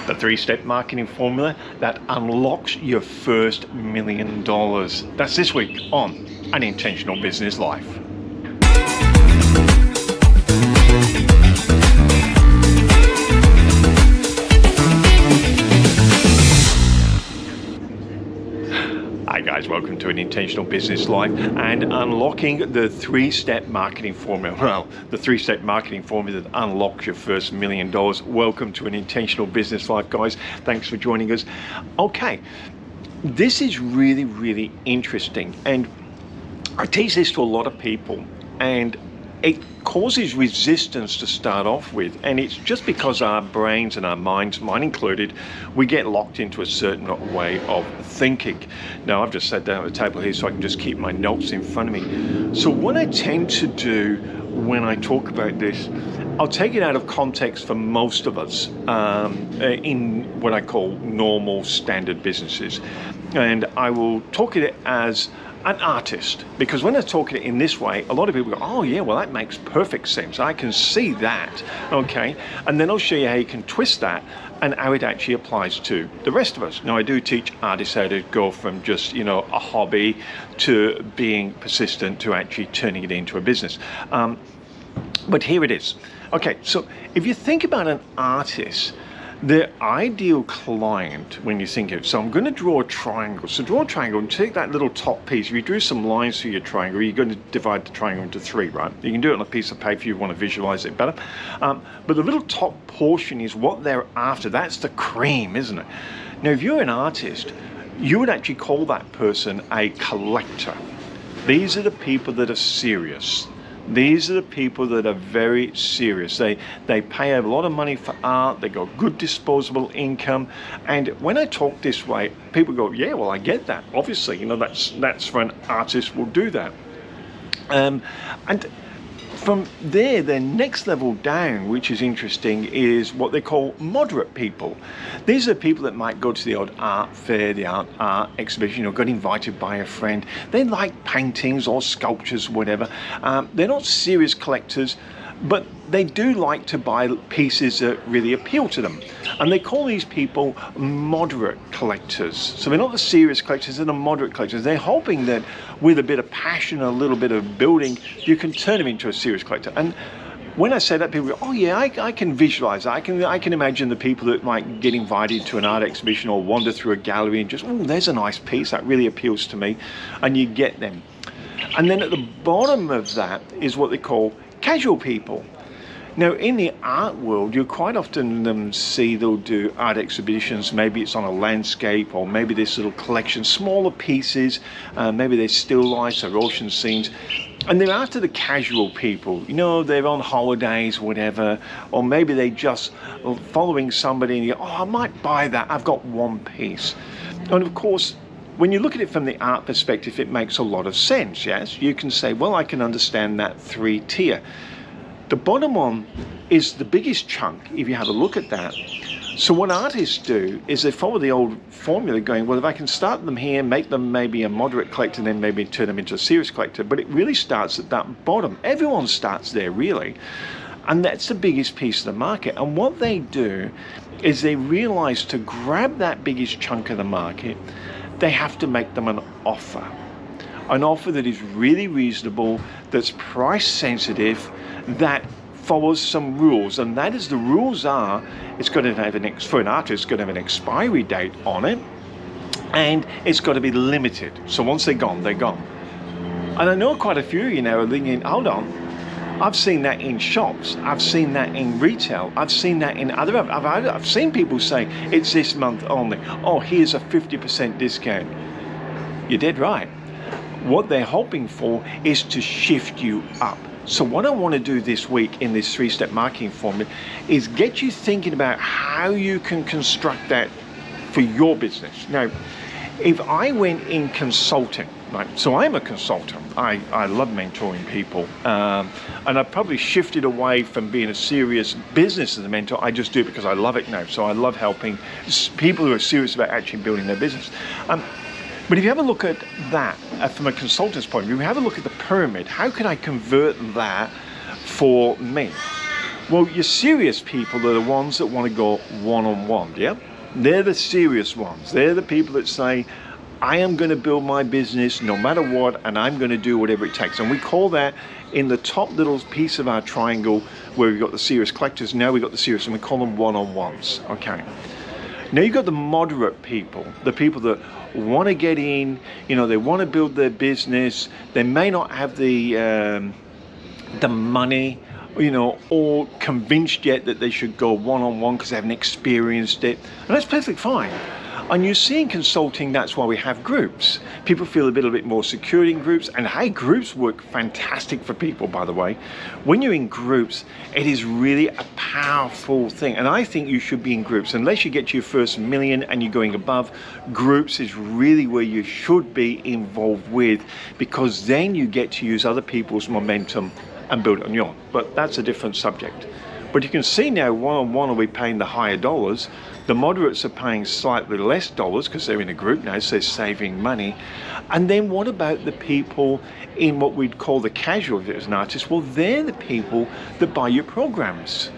the three-step marketing formula that unlocks your first $1 million. That's this week on An Intentional Business Life. Hi guys, welcome to An Intentional Business Life and unlocking the three-step marketing formula. Well, the three-step marketing formula that unlocks your first $1 million. Welcome to An Intentional Business Life, guys. Thanks for joining us. Okay, this is really interesting, and I teach this to a lot of people, and it causes resistance to start off with, and it's just because our brains and our minds, mine included, we get locked into a certain way of thinking. Now, I've just sat down at the table here so I can just keep my notes in front of me. So what I tend to do when I talk about this, I'll take it out of context for most of us in what I call normal standard businesses, and I will talk it as an artist, because when I talk it in this way, a lot of people go, oh yeah, well that makes perfect sense, I can see that, okay, and then I'll show you how you can twist that and how it actually applies to the rest of us. Now, I do teach artists how to go from just, you know, a hobby to being persistent to actually turning it into a business, but here it is. Okay, so if you think about an artist, the ideal client, when you think of it, so I'm going to draw a triangle. So draw a triangle and take that little top piece. If you drew some lines through your triangle, you're going to divide the triangle into three, right? You can do it on a piece of paper if you want to visualize it better. But the little top portion is what they're after. That's the cream, isn't it? Now, if you're an artist, you would actually call that person a collector. These are the people that are serious. These are the people that are very serious. They pay a lot of money for art. They got good disposable income. And when I talk this way, people go, yeah, well, I get that. Obviously, you know, that's for an artist will do that. And from there, the next level down, which is interesting, is what they call moderate people. These are people that might go to the odd art fair, the art exhibition, or got invited by a friend. They like paintings or sculptures, whatever. They're not serious collectors, but they do like to buy pieces that really appeal to them. And they call these people moderate collectors. So they're not the serious collectors, they're the moderate collectors. They're hoping that with a bit of passion, a little bit of building, you can turn them into a serious collector. And when I say that, people go, oh yeah, I can visualize that. I can imagine the people that might get invited to an art exhibition or wander through a gallery and just, oh, there's a nice piece, that really appeals to me. And you get them. And then at the bottom of that is what they call casual people. Now, in the art world, you quite often see they'll do art exhibitions. Maybe it's on a landscape, or maybe this little collection, smaller pieces, maybe they're still lifes or ocean scenes. And they're after the casual people, you know, they're on holidays, whatever, or maybe they just following somebody and you go, oh, I might buy that, I've got one piece. And of course, when you look at it from the art perspective, it makes a lot of sense, yes? You can say, well, I can understand that three-tier. The bottom one is the biggest chunk, if you have a look at that. So what artists do is they follow the old formula going, well, if I can start them here, make them maybe a moderate collector, then maybe turn them into a serious collector, but it really starts at that bottom. Everyone starts there, really. And that's the biggest piece of the market. And what they do is they realize to grab that biggest chunk of the market, they have to make them an offer that is really reasonable, that's price sensitive, that follows some rules. And that is, the rules are, it's got to have for an artist, it's got to have an expiry date on it, and it's got to be limited. So once they're gone, they're gone. And I know quite a few of you now are thinking, hold on, I've seen that in shops, I've seen that in retail, I've seen that in other, I've seen people say, it's this month only, oh, here's a 50% discount. You're dead right. What they're hoping for is to shift you up. So what I want to do this week in this three-step marketing formula is get you thinking about how you can construct that for your business. Now, if I went in consulting, right, so I'm a consultant, I love mentoring people, and I've probably shifted away from being a serious business as a mentor. I just do it because I love it now. So I love helping people who are serious about actually building their business. But if you have a look at that from a consultant's point of view, have a look at the pyramid. How can I convert that for me? Well, your serious people are the ones that want to go one-on-one, yeah? They're the serious ones. They're the people that say, I am going to build my business no matter what, and I'm going to do whatever it takes. And we call that, in the top little piece of our triangle where we've got the serious collectors, now we've got the serious, and we call them one-on-ones, okay? Now you've got the moderate people, the people that want to get in, you know, they want to build their business. They may not have the money, you know, or convinced yet that they should go one-on-one because they haven't experienced it, and that's perfectly fine. And you see in consulting, that's why we have groups. People feel a little bit more secure in groups, and hey, groups work fantastic for people, by the way. When you're in groups, it is really a powerful thing, and I think you should be in groups. Unless you get to your first million and you're going above, groups is really where you should be involved with, because then you get to use other people's momentum and build it on your own. But that's a different subject. But you can see now, one-on-one, are we paying the higher dollars? The moderates are paying slightly less dollars because they're in a group now, so they're saving money. And then what about the people in what we'd call the casual as an artist? Well, they're the people that buy your programs.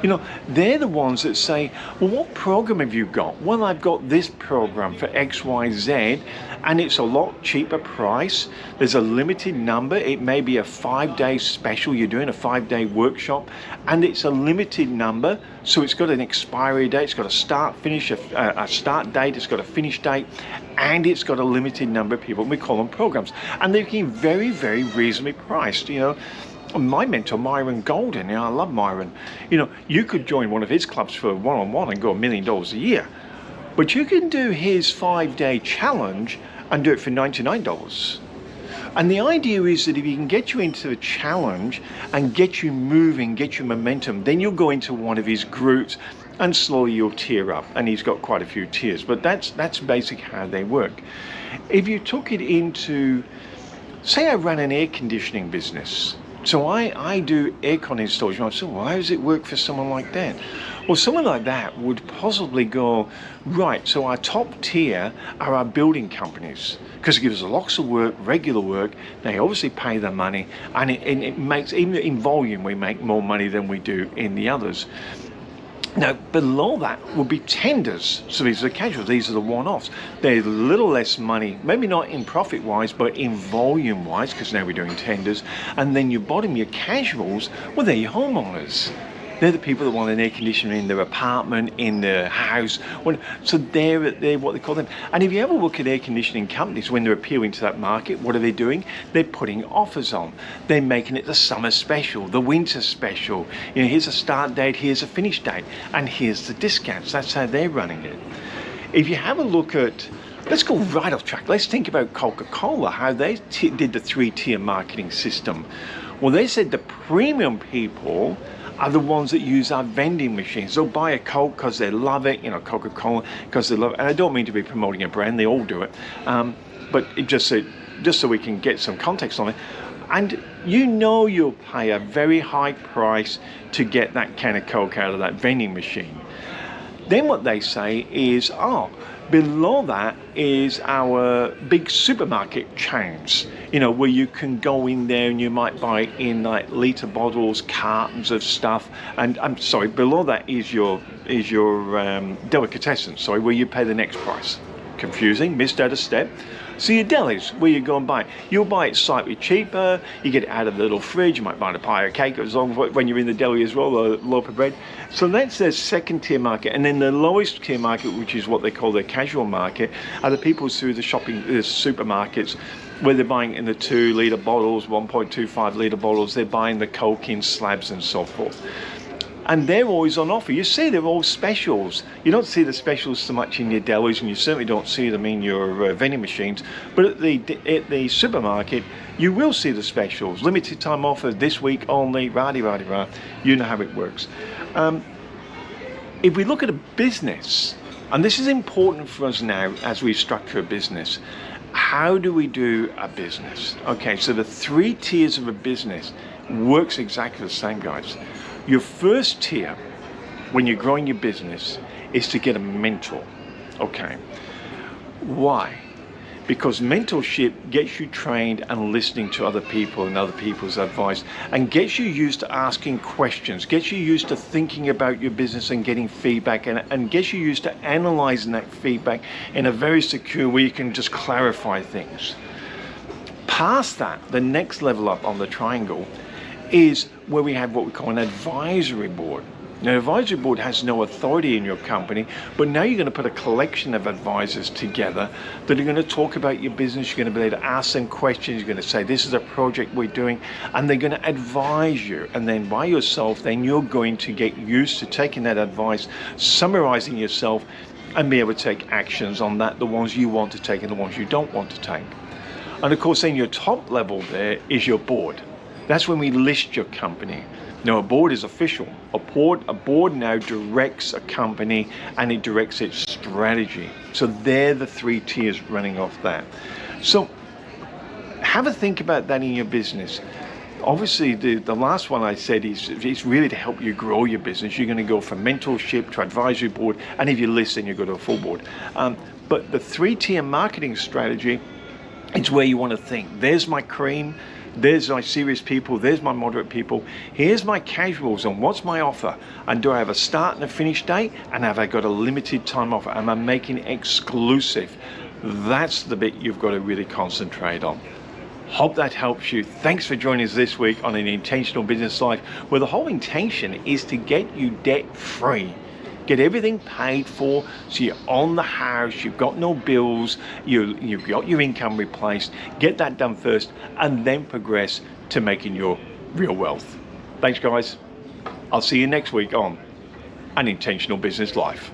You know, they're the ones that say, well, what program have you got? Well, I've got this program for XYZ, and it's a lot cheaper price. There's a limited number. It may be a 5-day special. You're doing a 5-day workshop, and it's a limited number. So it's got an expiry date. It's got a start date. It's got a finish date, and it's got a limited number of people. And we call them programs, and they're getting very, very reasonably priced. You know, my mentor, Myron Golden, you know, I love Myron. You know, you could join one of his clubs for one-on-one and go $1 million a year. But you can do his 5-day challenge and do it for $99. And the idea is that if you can get you into the challenge and get you moving, get you momentum, then you'll go into one of his groups and slowly you'll tier up. And he's got quite a few tiers, but that's basically how they work. If you took it into, say I ran an air conditioning business. So I do aircon installation. So why does it work for someone like that? Well, someone like that would possibly go, right, so our top tier are our building companies, because it gives us lots of work, regular work. They obviously pay their money, and it makes, even in volume, we make more money than we do in the others. Now, below that would be tenders. So these are the casuals, these are the one-offs. They're a little less money, maybe not in profit-wise, but in volume-wise, because now we're doing tenders. And then your bottom, your casuals, well, they're your homeowners. They're the people that want an air conditioner in their apartment, in their house. So they're what they call them. And if you ever look at air conditioning companies, when they're appealing to that market, what are they doing? They're putting offers on. They're making it the summer special, the winter special. You know, here's a start date, here's a finish date, and here's the discounts. That's how they're running it. If you have a look at, let's go right off track. Let's think about Coca Cola, how they did the 3-tier marketing system. Well, they said the premium people are the ones that use our vending machines. They'll buy a Coke because they love it, you know, Coca Cola because they love it. And I don't mean to be promoting a brand, they all do it. But it just so we can get some context on it. And you know you'll pay a very high price to get that can of Coke out of that vending machine. Then what they say is, below that is our big supermarket chains, you know, where you can go in there and you might buy in like litre bottles, cartons of stuff. And I'm sorry, below that is your delicatessen, where you pay the next price. Confusing, missed out a step. So your delis, where you go and buy it. You'll buy it slightly cheaper, you get it out of the little fridge, you might buy a pie or cake as long when you're in the deli as well, a loaf of bread. So that's their second tier market. And then the lowest tier market, which is what they call their casual market, are the people through the supermarkets, where they're buying in the 2-litre bottles, 1.25 litre bottles, they're buying the Coke in slabs and so forth. And they're always on offer. You see they're all specials. You don't see the specials so much in your delis, and you certainly don't see them in your vending machines. But at the supermarket, you will see the specials. Limited time offer, this week only, rah-de-rah-de-rah. You know how it works. If we look at a business, and this is important for us now as we structure a business, how do we do a business? Okay, so the 3 tiers of a business works exactly the same, guys. Your first tier, when you're growing your business, is to get a mentor. Okay. Why? because mentorship gets you trained and listening to other people and other people's advice, and gets you used to asking questions, gets you used to thinking about your business and getting feedback, and gets you used to analyzing that feedback in a very secure way you can just clarify things. Past that, the next level up on the triangle is where we have what we call an advisory board. Now, an advisory board has no authority in your company, but now you're going to put a collection of advisors together that are going to talk about your business. You're going to be able to ask them questions. You're going to say, this is a project we're doing, and they're going to advise you. And then by yourself, then you're going to get used to taking that advice, summarizing yourself, and be able to take actions on that, the ones you want to take and the ones you don't want to take. And of course, then your top level there is your board. That's when we list your company. Now, a board is official. A board now directs a company, and it directs its strategy. So they're the three tiers running off that. So have a think about that in your business. Obviously, the last one I said is really to help you grow your business. You're going to go from mentorship to advisory board, and if you listen, you go to a full board. But the three-tier marketing strategy, it's where you want to think. There's my cream. There's my serious people, there's my moderate people, here's my casuals, and what's my offer? And do I have a start and a finish date? And have I got a limited time offer? Am I making it exclusive? That's the bit you've got to really concentrate on. Hope that helps you. Thanks for joining us this week on An Intentional Business Life, where the whole intention is to get you debt free. Get everything paid for, so you're on the house, you've got no bills, you've got your income replaced. Get that done first, and then progress to making your real wealth. Thanks, guys. I'll see you next week on An Intentional Business Life.